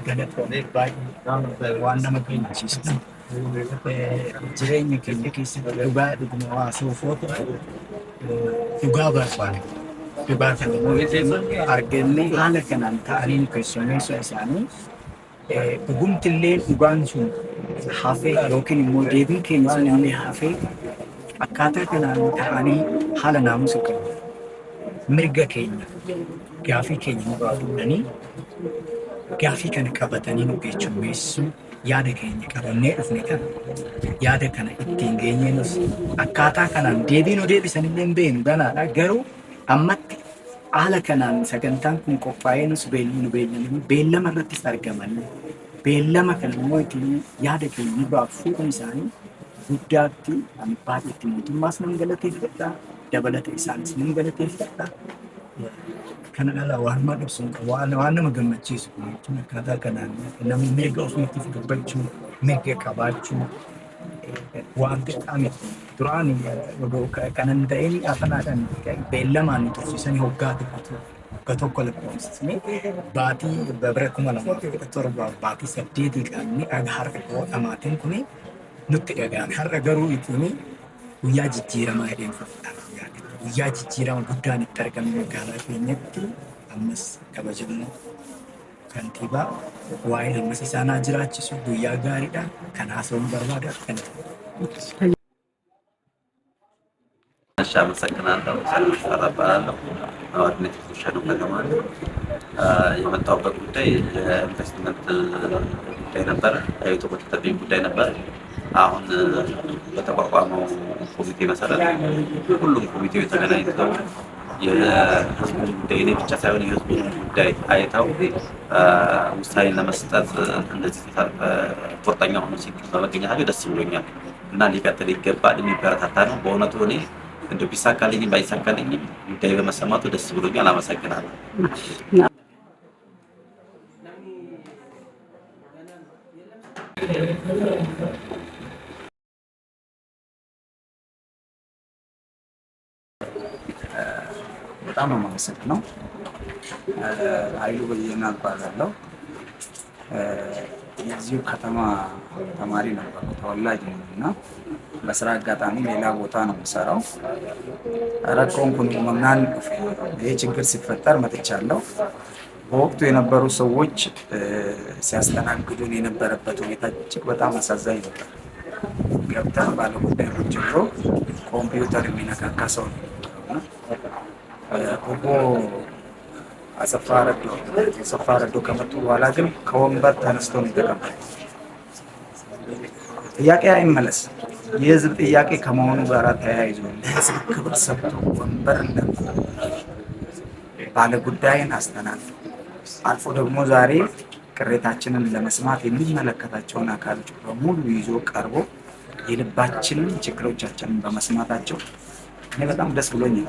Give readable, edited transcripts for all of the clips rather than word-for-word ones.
galatoomee baay'ee waan nama gammachiisudha. Jireenya keenya keessatti dhugaa dhuguma waa soofoota dhugaa barbaadu. Dhugaa kana immoo argannee haala kanaan ta'anii keessummeessuu isaanii dhugumtillee dhugaan sun hafee yookiin immoo deebiin keenya sun illee hafee akkaataa kanaan ta'anii haala naamusa qabu. Mirga keenya gaafii keenya nurraa fuudhanii gaafii kana qabatanii nu keessummeessuu yaada keenya qabannee dhufne kana yaada kana ittiin geenyeenus akkaataa kanaan deebii nu deebisanillee hin beeknu ganaadha. Garuu ammatti haala kanaan sagantaan kun qophaa'ee nus beellama irrattis argaman beellama kana immoo ittiin yaada keenya nurraa fuudhuun isaanii guddaatti ani baay'eetti mootummaas nan galateeffadha. Dabalata isaanis nan galateeffadha. Kana ala waan ma dhibsuun waan nama gammachiisu jechuun akkaataa kanaan namni mirga ofiitiif dubbachuu mirga qabaachuu waan xiqqaa miti. Duraan kanan ta'een afanaadhaan beellamaan tursiisanii hoggaa tokko lakkoofsisanii baatii bara 2017 baatii 8 qabni har'a qoodhamaatiin kuni nutti dhaga'ame. Har'a garuu ittiin guyyaa jijjiiramaa jedheen fudhata. Guyyaa jijjiirama guddaan itti argame magaalaa keenyatti ammas kabajamoo kantiibaa waa'ee ammas isaanaa jiraachisu guyyaa gaariidha. Kan haasawuun barbaada kana. አመሰግናለሁ። ሰላም እባላለሁ። ነዋሪነት የተወሰኑ ከተማ የመጣሁበት ጉዳይ የኢንቨስትመንት ጉዳይ ነበረ። የኢትዮጵያ ተጠሪ ጉዳይ ነበረ። አሁን በተቋቋመው ኮሚቴ መሰረት ሁሉም ኮሚቴው ተገናኝተው የህዝቡን ጉዳይ እኔ ብቻ ሳይሆን የህዝቡን ጉዳይ አይተው ውሳኔ ለመስጠት እንደዚህ ቁርጠኛ ሆኖ በመገኘታቸው ደስ ብሎኛል እና ሊቀጥል ይገባል የሚበረታታ ነው። በእውነቱ እኔ እንደው ቢሳካልኝም ባይሳካልኝም ጉዳይ በመሰማቱ ደስ ብሎኛል። አመሰግናለሁ። በጣም አመሰግናለሁ። ኃይሉ በየነ እባላለሁ። የዚሁ ከተማ ተማሪ ነበርኩ፣ ተወላጅ ነኝ እና በስራ አጋጣሚ ሌላ ቦታ ነው የምሰራው። ረኮንኩን መምናን ይህ ችግር ሲፈጠር መጥቻለሁ። በወቅቱ የነበሩ ሰዎች ሲያስተናግዱን የነበረበት ሁኔታ እጅግ በጣም አሳዛኝ ነበር። ገብተን ባለጉዳዮች ጀምሮ ኮምፒውተር የሚነካካ ሰው ነው ኦቦ አሰፋ ረዶ ከመጡ በኋላ ግን ከወንበር ተነስቶ ነው የተቀመጡት። ጥያቄ አይመለስ የህዝብ ጥያቄ ከመሆኑ ጋር ተያይዞ ለህዝብ ክብር ሰጥቶ ወንበር እንደምታ ባለ ጉዳይን አስተናግዶ አልፎ ደግሞ ዛሬ ቅሬታችንን ለመስማት የሚመለከታቸውን አካሎች በሙሉ ይዞ ቀርቦ የልባችንን ችግሮቻችንን በመስማታቸው እኔ በጣም ደስ ብሎኛል።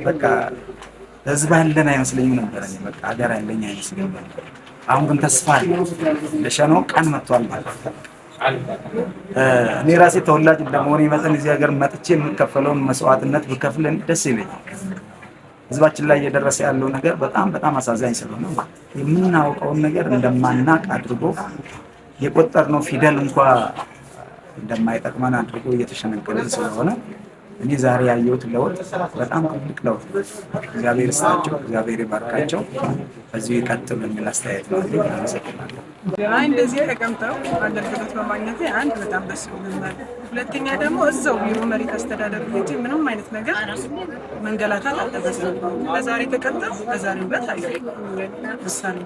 በቃ ህዝብ ያለን አይመስለኝም ነበር። እኔ በቃ ሀገር ያለኝ አይመስለኝም ነበር። አሁን ግን ተስፋ አለ። ለሸኖ ቀን መጥቷል ማለት ነው። እኔ ራሴ ተወላጅ እንደመሆኔ መጠን እዚህ ሀገር መጥቼ የምከፈለውን መስዋዕትነት ብከፍል ደስ ይለኛል። ህዝባችን ላይ እየደረሰ ያለው ነገር በጣም አሳዛኝ ስለሆነ የምናውቀውን ነገር እንደማናቅ አድርጎ የቆጠርነው ፊደል እንኳን እንደማይጠቅመን አድርጎ እየተሸነገለን ስለሆነ እኔ ዛሬ ያየሁት ለውጥ በጣም ትልቅ ለውጥ። እግዚአብሔር ይስጣቸው፣ እግዚአብሔር ይባርካቸው፣ በዚህ ይቀጥሉ የሚል አስተያየት ነው። አመሰግናለሁ። እንደዚህ ተቀምጠው አገልግሎት በማግኘቴ አንድ በጣም ደስ ብሎኛል። ሁለተኛ ደግሞ እዛው ቢሮ መሬት አስተዳደር እንጂ ምንም አይነት ነገር መንገላታት አልተበሰም። በዛሬ ተቀምጠው በዛሬው ዕለት አይደለም ውሳኔ